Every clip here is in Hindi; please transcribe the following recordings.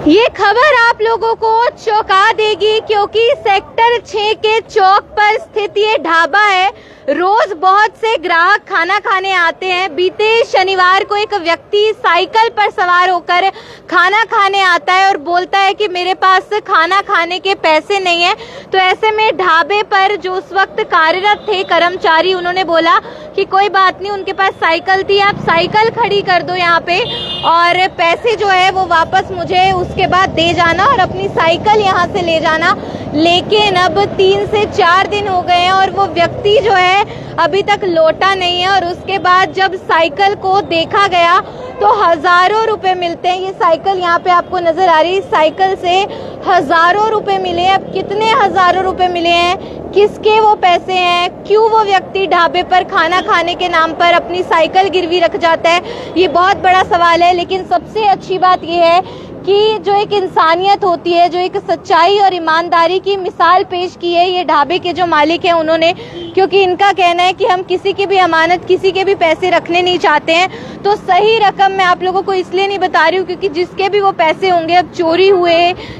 ये खबर आप लोगों को चौंका देगी क्योंकि सेक्टर 6 के चौक पर स्थित ये ढाबा है। रोज बहुत से ग्राहक खाना खाने आते हैं। बीते शनिवार को एक व्यक्ति साइकिल पर सवार होकर खाना खाने आता है और बोलता है कि मेरे पास खाना खाने के पैसे नहीं है। तो ऐसे में ढाबे पर जो उस वक्त कार्यरत थे कर्मचारी, उन्होंने बोला कि कोई बात नहीं, उनके पास साइकिल थी, आप साइकिल खड़ी कर दो यहाँ पे और पैसे जो है वो वापस मुझे उसके बाद दे जाना और अपनी साइकिल यहाँ से ले जाना। लेकिन अब 3 से 4 दिन हो गए हैं और वो व्यक्ति जो है अभी तक लौटा नहीं है। और उसके बाद जब साइकिल को देखा गया तो हजारों रुपए मिलते हैं। ये साइकिल यहाँ पे आपको नजर आ रही है, साइकिल से हजारों रुपए मिले। अब कितने हजारों रुपए मिले हैं, किसके वो पैसे हैं, क्यों वो व्यक्ति ढाबे पर खाना खाने के नाम पर अपनी साइकिल गिरवी रख जाता है, ये बहुत बड़ा सवाल है। लेकिन सबसे अच्छी बात ये है कि जो एक इंसानियत होती है, जो एक सच्चाई और ईमानदारी की मिसाल पेश की है ये ढाबे के जो मालिक हैं उन्होंने, क्योंकि इनका कहना है कि हम किसी की भी अमानत, किसी के भी पैसे रखने नहीं चाहते हैं। तो सही रकम मैं आप लोगों को इसलिए नहीं बता रही हूँ क्योंकि जिसके भी वो पैसे होंगे, अब चोरी हुए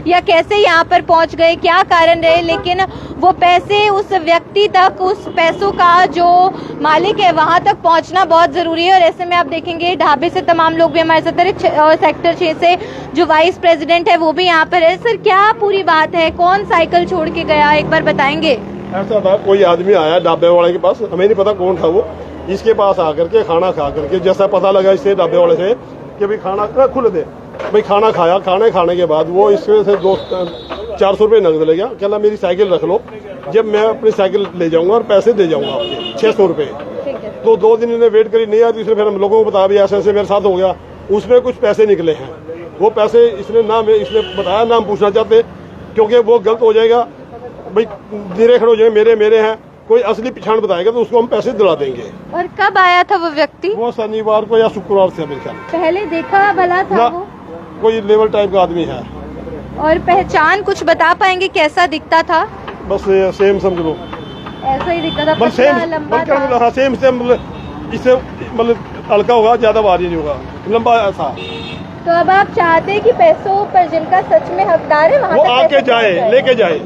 या कैसे यहाँ पर पहुँच गए, क्या कारण रहे, लेकिन वो पैसे उस व्यक्ति तक, उस पैसों का जो मालिक है वहाँ तक पहुँचना बहुत जरूरी है। और ऐसे में आप देखेंगे ढाबे से तमाम लोग भी हमारे साथ, सेक्टर 6 से जो वाइस प्रेसिडेंट है वो भी यहाँ पर है। सर, क्या पूरी बात है, कौन साइकिल छोड़ के गया, एक बार बताएंगे? ऐसा था, कोई आदमी आया ढाबे वाले के पास, हमें नहीं पता कौन था वो, इसके पास आकर के खाना खा करके, जैसा पता लगा इससे ढाबे वाले से कि भाई खाना खुल दे, भाई खाना खाया, खाने के बाद वो इसमें से 400 रुपये नकद ले गया। कहला मेरी साइकिल रख लो, जब मैं अपनी साइकिल ले जाऊंगा और पैसे दे जाऊंगा आपके 600 रुपये। तो 2 दिन इन्हें वेट करी, नहीं आती, इसलिए फिर हम लोगों को बता भी ऐसे ऐसे मेरे साथ हो गया। उसमें कुछ पैसे निकले हैं, वो पैसे इसने बताया, नाम पूछना चाहते क्योंकि वो गलत हो जाएगा, भाई धीरे खड़े हो जाएंगे, मेरे हैं, कोई असली पहचान बताएगा तो उसको हम पैसे दिला देंगे। और कब आया था वो व्यक्ति? वो शनिवार को या शुक्रवार से मेरे ख्याल। पहले देखा भला था वो? कोई लेवल टाइप का आदमी है। और पहचान कुछ बता पाएंगे, कैसा दिखता था? बस सेम समझ लो, ऐसा ही दिखता था, सेम लंबा था। सेम इससे मतलब हल्का होगा, ज्यादा भारी नहीं होगा, लंबा ऐसा। तो अब आप चाहते हैं कि पैसों पर जिनका सच में हकदार है वहाँ वो आके जाए, लेके जाए,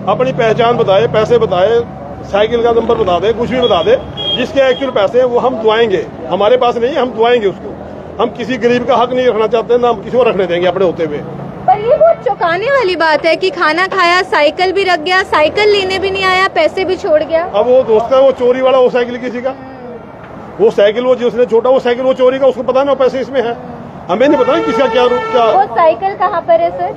अपनी पहचान बताए, पैसे बताए, साइकिल का नंबर बता दे, कुछ भी बता दे, जिसके एक्चुअल पैसे हैं वो हम दुआएंगे। हमारे पास नहीं है, हम दुआएंगे उसको। हम किसी गरीब का हक नहीं रखना चाहते, ना हम किसी को रखने देंगे अपने होते हुए। पर ये बहुत चौंकाने वाली बात है कि खाना खाया, साइकिल भी रख गया, साइकिल लेने भी नहीं आया, पैसे भी छोड़ गया। अब वो दोस्त का, वो चोरी वाला, वो साइकिल किसी का, वो साइकिल वो जिसने छोटा, वो साइकिल वो चोरी का, उसको पता ना पैसे इसमें है, हमें नहीं पता किसका क्या। वो साइकिल कहाँ पर है सर?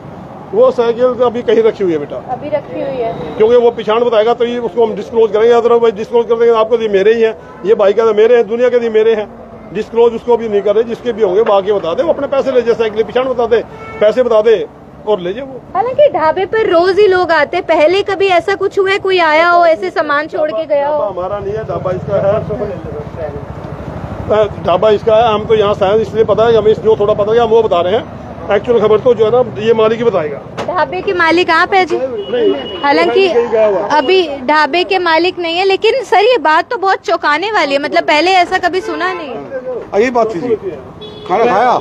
वो साइकिल अभी कहीं रखी हुई है बेटा, अभी रखी हुई है, क्योंकि वो पहचान बताएगा तो ये उसको हम डिस्क्लोज करेंगे। अदरवाइज डिस्क्लोज कर देंगे आपको, ये मेरे ही हैं, ये भाई का मेरे हैं, दुनिया के लिए मेरे हैं। डिस्क्लोज उसको भी नहीं कर रहे, जिसके भी होंगे बाकी बता दे, वो अपने पैसे ले जाए, साइकिल पहचान बता दे, पैसे बता दे और ले जाए वो। हालांकि ढाबे पर रोज ही लोग आते, पहले कभी ऐसा कुछ हुआ है, कोई आया हो ऐसे सामान छोड़ के गया हो? हमारा नहीं है, ढाबा इसका है, ढाबा इसका है। हम तो यहाँ से इसलिए पता है, हमें जो थोड़ा पता है हम वो बता रहे हैं। एक्चुअल खबर तो जो है ना ये मालिक ही बताएगा। ढाबे के मालिक आप है जी? हालांकि अभी ढाबे के मालिक नहीं है, लेकिन सर ये बात तो बहुत चौंकाने वाली है, मतलब पहले ऐसा कभी सुना नहीं। यही बात थी जी, खाना खाया,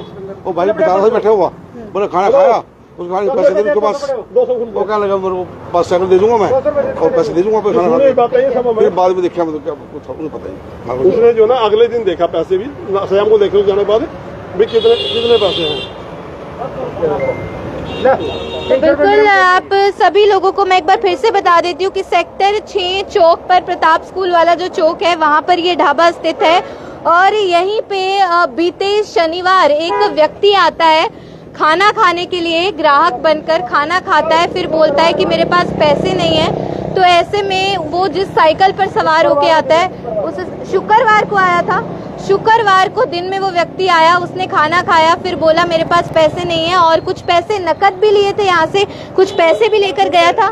वो भाई बता रहा बैठा हुआ, बोले खाना खाया, उसके बाद पैसे दे उसके पास, वो क्या लगा मेरे को पास साइकिल दे दूंगा मैं और पैसे दे दूंगा, फिर बाद में देखा तो क्या पता ही। उसने जो ना अगले दिन देखा पैसे भी, शाम को देखे जाने के बाद भाई कितने पैसे हैं। तो बिल्कुल आप सभी लोगों को मैं एक बार फिर से बता देती हूँ कि सेक्टर 6 चौक पर, प्रताप स्कूल वाला जो चौक है वहाँ पर ये ढाबा स्थित है। और यहीं पे बीते शनिवार एक व्यक्ति आता है खाना खाने के लिए, ग्राहक बनकर खाना खाता है, फिर बोलता है कि मेरे पास पैसे नहीं है। तो ऐसे में वो जिस साइकिल पर सवार होके आता है, उस शुक्रवार को आया था, शुक्रवार को दिन में वो व्यक्ति आया, उसने खाना खाया, फिर बोला मेरे पास पैसे नहीं है, और कुछ पैसे नकद भी लिए थे यहाँ से, कुछ पैसे भी लेकर गया था,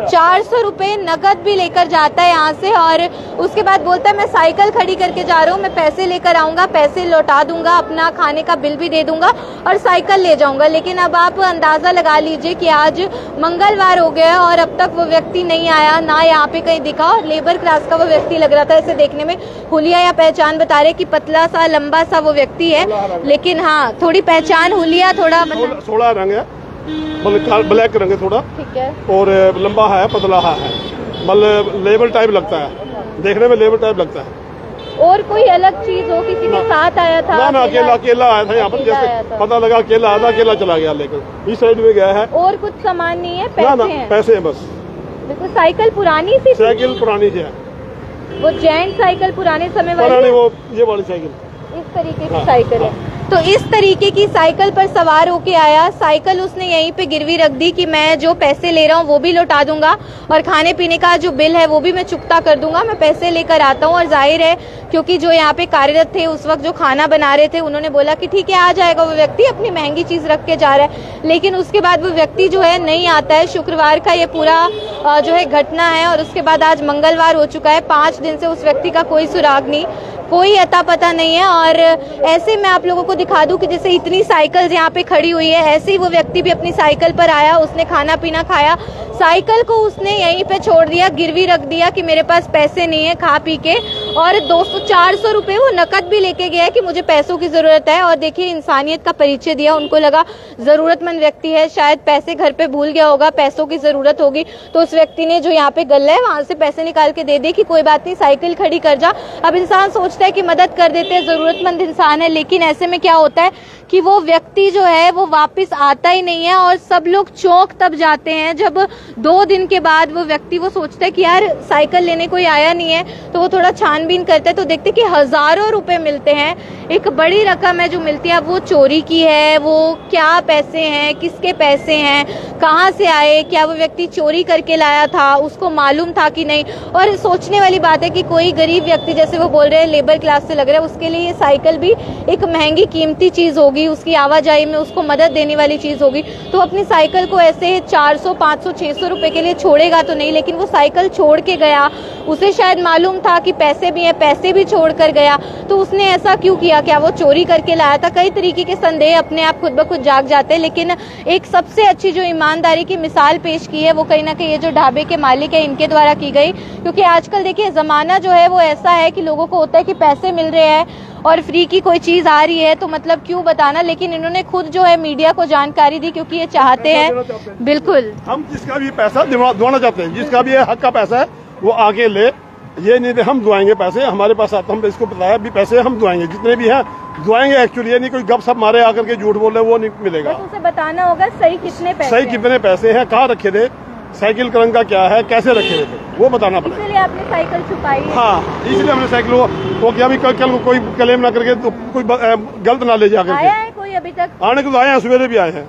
400 रुपये नकद भी लेकर जाता है यहाँ से। और उसके बाद बोलता है मैं साइकिल खड़ी करके जा रहा हूँ, मैं पैसे लेकर आऊंगा, पैसे लौटा दूंगा, अपना खाने का बिल भी दे दूंगा और साइकिल ले जाऊंगा। लेकिन अब आप अंदाजा लगा लीजिए कि आज मंगलवार हो गया और अब तक वो व्यक्ति नहीं आया, ना यहाँ पे कहीं दिखा। और लेबर क्लास का वो व्यक्ति लग रहा था, ऐसे देखने में हुलिया या पहचान बता बता रहे कि पतला सा लंबा सा वो व्यक्ति है, लेकिन हाँ थोड़ी पहचान हुलिया थोड़ा मतलब 16 रंग है, मतलब ब्लैक रंग है थोड़ा, ठीक है, और लंबा है, पतला है, मतलब लेबर टाइप लगता है, देखने में लेबर टाइप लगता है। और कोई अलग चीज हो, किसी के साथ आया था? ना अकेला आया था यहाँ पर, जैसे पता लगा अकेला आया था, अकेला चला गया, लेकर इस साइड में गया है। और कुछ सामान नहीं है, पैसे ना हैं? पैसे हैं बस। देखो साइकिल पुरानी सी, साइकिल पुरानी सी है, वो जेंट साइकिल पुराने समय पुरानी, वाली, वो ये वाली साइकिल, इस तरीके की हाँ, साइकिल है। तो इस तरीके की साइकिल पर सवार होके आया, साइकिल उसने यहीं पे गिरवी रख दी कि मैं जो पैसे ले रहा हूँ वो भी लौटा दूंगा और खाने पीने का जो बिल है वो भी मैं चुकता कर दूंगा, मैं पैसे लेकर आता हूँ। और जाहिर है क्योंकि जो यहाँ पे कार्यरत थे उस वक्त जो खाना बना रहे थे, उन्होंने बोला कि ठीक है आ जाएगा वो व्यक्ति, अपनी महंगी चीज रख के जा रहा है। लेकिन उसके बाद वो व्यक्ति जो है नहीं आता है। शुक्रवार का ये पूरा जो है घटना है और उसके बाद आज मंगलवार हो चुका है, 5 दिन से उस व्यक्ति का कोई सुराग नहीं, कोई अता पता नहीं है। और ऐसे मैं आप लोगों को दिखा दूं कि जैसे इतनी साइकिल यहाँ पे खड़ी हुई है, ऐसे ही वो व्यक्ति भी अपनी साइकिल पर आया, उसने खाना पीना खाया, साइकिल को उसने यहीं पे छोड़ दिया, गिरवी रख दिया कि मेरे पास पैसे नहीं है, खा पी के, और 200-400 रुपए वो नकद भी लेके गया कि मुझे पैसों की जरूरत है। और देखिए इंसानियत का परिचय दिया, उनको लगा जरूरतमंद व्यक्ति है, शायद पैसे घर पे भूल गया होगा, पैसों की जरूरत होगी, तो उस व्यक्ति ने जो यहाँ पे गल्ला है वहां से पैसे निकाल के दे दिए कि कोई बात नहीं, साइकिल खड़ी कर जा। अब इंसान सोचता है कि मदद कर देते हैं, जरूरतमंद इंसान है, लेकिन ऐसे में क्या होता है कि वो व्यक्ति जो है वो वापस आता ही नहीं है। और सब लोग चौंक तब जाते हैं जब 2 दिन के बाद वो व्यक्ति वो सोचता है कि यार साइकिल लेने कोई आया नहीं है, तो वो थोड़ा छानबीन करता है तो देखते कि हजारों रुपए मिलते हैं, एक बड़ी रकम है जो मिलती है। अब वो चोरी की है, वो क्या पैसे हैं, किसके पैसे हैं, कहाँ से आए, क्या वो व्यक्ति चोरी करके लाया था, उसको मालूम था कि नहीं। और सोचने वाली बात है कि कोई गरीब व्यक्ति, जैसे वो बोल रहे हैं लेबर क्लास से लग रहा है, उसके लिए ये साइकिल भी एक महंगी कीमती चीज होगी, उसकी आवाजाही में उसको मदद देने वाली चीज होगी, तो अपनी साइकिल को ऐसे 400, 500, 600 रुपए के लिए छोड़ेगा तो नहीं। लेकिन वो साइकिल छोड़ के गया, उसे शायद मालूम था कि पैसे भी हैं, पैसे भी छोड़ कर गया, तो उसने ऐसा क्यों किया? क्या वो चोरी करके लाया था? कई तरीके के संदेह अपने आप खुद ब खुद जाग जाते हैं। लेकिन एक सबसे अच्छी जो ईमानदारी की मिसाल पेश की है वो कहीं ना कहीं ये जो ढाबे के मालिक है इनके द्वारा की गई, क्योंकि आजकल देखिए जमाना जो है वो ऐसा है कि लोगों को होता है कि पैसे मिल रहे हैं और फ्री की कोई चीज आ रही है तो मतलब क्यों बताना। लेकिन इन्होंने खुद जो है मीडिया को जानकारी दी, क्योंकि ये चाहते हैं, बिल्कुल हम जिसका भी पैसा दिलवाना चाहते हैं, जिसका भी हक का पैसा है वो आगे ले, ये नहीं हम दुआएंगे पैसे, हमारे पास आता, हम इसको बताया भी पैसे हम दुआएंगे, जितने भी हैं दुआएंगे। एक्चुअली ये नहीं कोई गप सप मारे आकर के झूठ बोले, वो नहीं मिलेगा। बस उसे बताना होगा सही कितने पैसे, सही कितने पैसे हैं, कहाँ रखे थे, साइकिल का रंग का क्या है, कैसे रखे थे, वो बताना पड़ेगा। इसलिए आपने साइकिल छुपाई है? हाँ, इसलिए हमने साइकिल वो क्या भी कल कोई क्लेम ना करके तो कोई गलत ना ले जाकर आया है कोई अभी तक? आने को तो आए हैं, सवेरे भी आए हैं।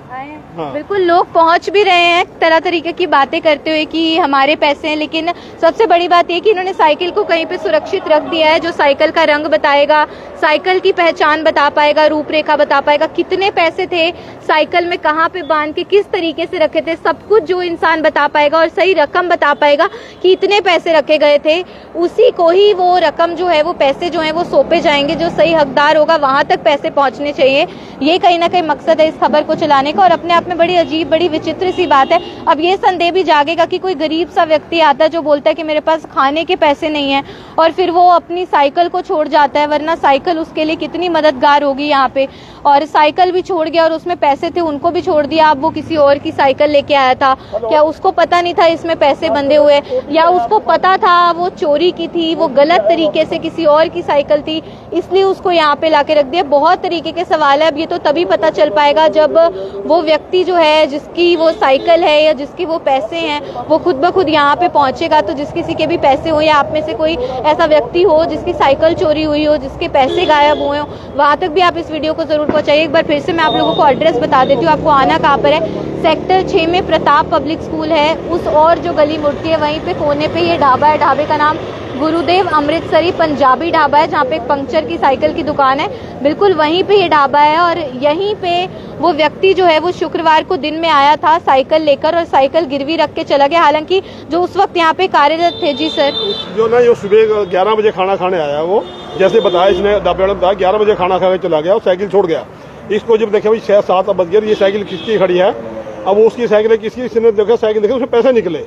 हाँ। बिल्कुल, लोग पहुंच भी रहे हैं तरह तरीके की बातें करते हुए कि हमारे पैसे हैं। लेकिन सबसे बड़ी बात ये कि इन्होंने साइकिल को कहीं पे सुरक्षित रख दिया है, जो साइकिल का रंग बताएगा, साइकिल की पहचान बता पाएगा, रूपरेखा बता पाएगा, कितने पैसे थे साइकिल में, कहाँ पे बांध के किस तरीके से रखे थे, सब कुछ जो इंसान बता पाएगा और सही रकम बता पाएगा कि इतने पैसे रखे गए थे, उसी को ही वो रकम जो है, वो पैसे जो है वो सौंपे जाएंगे। जो सही हकदार होगा वहां तक पैसे पहुंचने चाहिए। ये कहीं ना कहीं मकसद है इस खबर को चलाने का। और अपने आप में बड़ी अजीब, बड़ी विचित्र सी बात है। अब ये संदेह भी जागेगा कि कोई गरीब सा व्यक्ति आता है जो बोलता है कि मेरे पास खाने के पैसे नहीं है, और फिर वो अपनी साइकिल को छोड़ जाता है, वरना साइकिल उसके लिए कितनी मददगार होगी यहाँ पे। और साइकिल भी छोड़ गया और उसमें पैसे थे उनको भी छोड़ दिया। अब वो किसी और की साइकिल लेके आया था, क्या उसको पता नहीं था इसमें पैसे बंधे हुए, या उसको पता था वो चोरी की थी, वो गलत तरीके से किसी और की साइकिल थी, इसलिए उसको यहाँ पे लाके रख दिया। बहुत तरीके के सवाल है। अब ये तो तभी पता चल पाएगा जब वो व्यक्ति जो है, जिसकी वो साइकिल है या जिसके वो पैसे हैं, वो खुद ब खुद यहाँ पे पहुंचेगा। तो जिस किसी के भी पैसे हो, या आप में से कोई ऐसा व्यक्ति हो जिसकी साइकिल चोरी हुई हो, जिसके पैसे गायब हुए हो, वहां तक भी आप इस वीडियो को जरूर पहुंचाइए। एक बार फिर से मैं आप लोगों को एड्रेस बता देती हूँ, आपको आना कहाँ पर है। सेक्टर 6 में प्रताप पब्लिक स्कूल है, उस और जो गली मुड़ती है वहीं पे कोने पे ये ढाबा है। ढाबे का नाम गुरुदेव अमृतसरी पंजाबी ढाबा है, जहाँ पे एक पंक्चर की साइकिल की दुकान है, बिल्कुल वहीं पे ये ढाबा है। और यहीं पे वो व्यक्ति जो है वो शुक्रवार को दिन में आया था साइकिल लेकर, और साइकिल गिरवी रख के चला गया। हालांकि जो उस वक्त यहाँ पे कार्यरत थे, जी सर, जो ना ये सुबह 11 बजे खाना खाने आया, वो जैसे बताया इसने ढाबे वाले बताया 11 बजे खाना खा के चला गया और साइकिल छोड़ गया। इसको जब देखा भाई 6-7 बज गए, ये साइकिल किसकी खड़ी है, अब वो उसकी साइकिल है, किसकी, इसने देखा साइकिल देखा, उसमें पैसे निकले।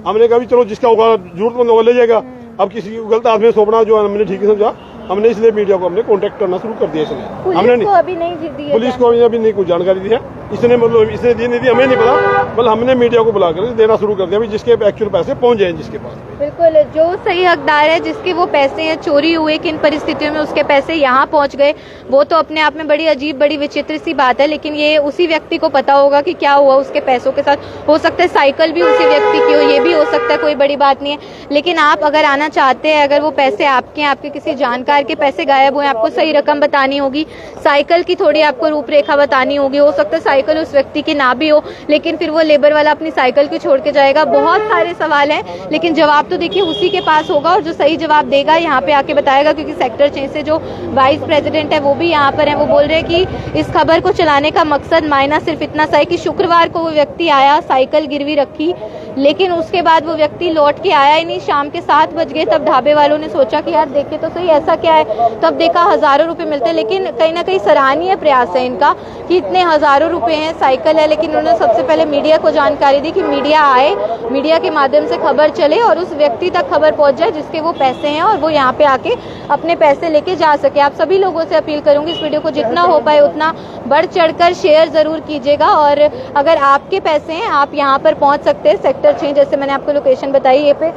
हमने कहा भी चलो जिसका होगा जरूरतमंद होगा ले जाएगा। अब किसी गलत आदमी सौंपना जो हमने ठीक समझा, हमने इसलिए मीडिया को हमने कांटेक्ट करना शुरू कर दिया इसने। हमने पुलिस को अभी नहीं दी है पुलिस को अभी नहीं कुछ जानकारी दी है इसने, मतलब इसने दी नहीं दी हमें नहीं पता, मतलब हमने मीडिया को बुला कर देना शुरू कर दिया अभी, जिसके एक्चुअल पैसे पहुंच जाए जिसके पास। बिल्कुल, जो सही हकदार है, जिसके वो पैसे हैं चोरी हुए, किन परिस्थितियों में उसके पैसे यहाँ पहुंच गए, वो तो अपने आप में बड़ी अजीब, बड़ी विचित्र सी बात है। लेकिन ये उसी व्यक्ति को पता होगा कि क्या हुआ उसके पैसों के साथ। हो सकता है साइकिल भी उसी व्यक्ति की हो, ये भी हो सकता है, कोई बड़ी बात नहीं है। लेकिन आप अगर आना चाहते हैं, अगर वो पैसे आपके हैं, आपके किसी जानकार के पैसे गायब हुए, आपको सही रकम बतानी होगी, साइकिल की थोड़ी आपको रूपरेखा बतानी होगी। हो सकता है साइकिल उस व्यक्ति की ना भी हो, लेकिन फिर वो लेबर वाला अपनी साइकिल क्यों छोड़ के जाएगा। बहुत सारे सवाल हैं, लेकिन जवाब तो देखिए उसी के पास होगा, और जो सही जवाब देगा यहाँ पे आके बताएगा। क्योंकि सेक्टर 6 से जो वाइस प्रेसिडेंट है वो भी यहाँ पर है। वो बोल रहे हैं कि इस खबर को चलाने का मकसद मायना सिर्फ इतना सा है कि शुक्रवार को वो व्यक्ति आया, साइकिल गिरवी रखी, लेकिन उसके बाद वो व्यक्ति लौट के आया ही नहीं। शाम के 7 बज गए, तब ढाबे वालों ने सोचा कि यार देखे तो सही ऐसा क्या है। तब देखा हजारों रुपए मिलते हैं, लेकिन कहीं ना कहीं सराहनीय प्रयास है इनका कि इतने हजारों रुपए हैं, साइकिल है। लेकिन उन्होंने सबसे पहले मीडिया को जानकारी दी कि मीडिया आए, मीडिया के माध्यम से खबर चले और उस व्यक्ति तक खबर पहुंच जाए जिसके वो पैसे हैं, और वो यहाँ पे आके अपने पैसे लेके जा सके। आप सभी लोगों से अपील करूंगी इस वीडियो को जितना हो पाए उतना बढ़ चढ़कर शेयर जरूर कीजिएगा। और अगर आपके पैसे हैं, आप यहाँ पर पहुंच सकते हैं सेक्टर 6, जैसे मैंने आपको लोकेशन बताई, ये पे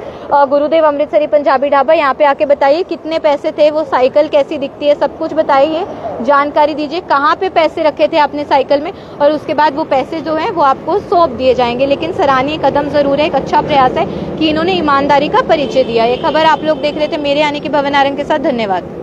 गुरुदेव अमृतसरी पंजाबी ढाबा। यहाँ पे आके बताइए कितने पैसे थे, वो साइकिल कैसी दिखती है, सब कुछ बताइए, जानकारी दीजिए कहाँ पे पैसे रखे थे आपने साइकिल में, और उसके बाद वो पैसे जो हैं वो आपको सौंप दिए जाएंगे। लेकिन सराहनीय कदम जरूर है, एक अच्छा प्रयास है कि इन्होंने ईमानदारी का परिचय दिया। ये खबर आप लोग देख रहे थे मेरे यानी कि भवन आरंग के साथ। धन्यवाद।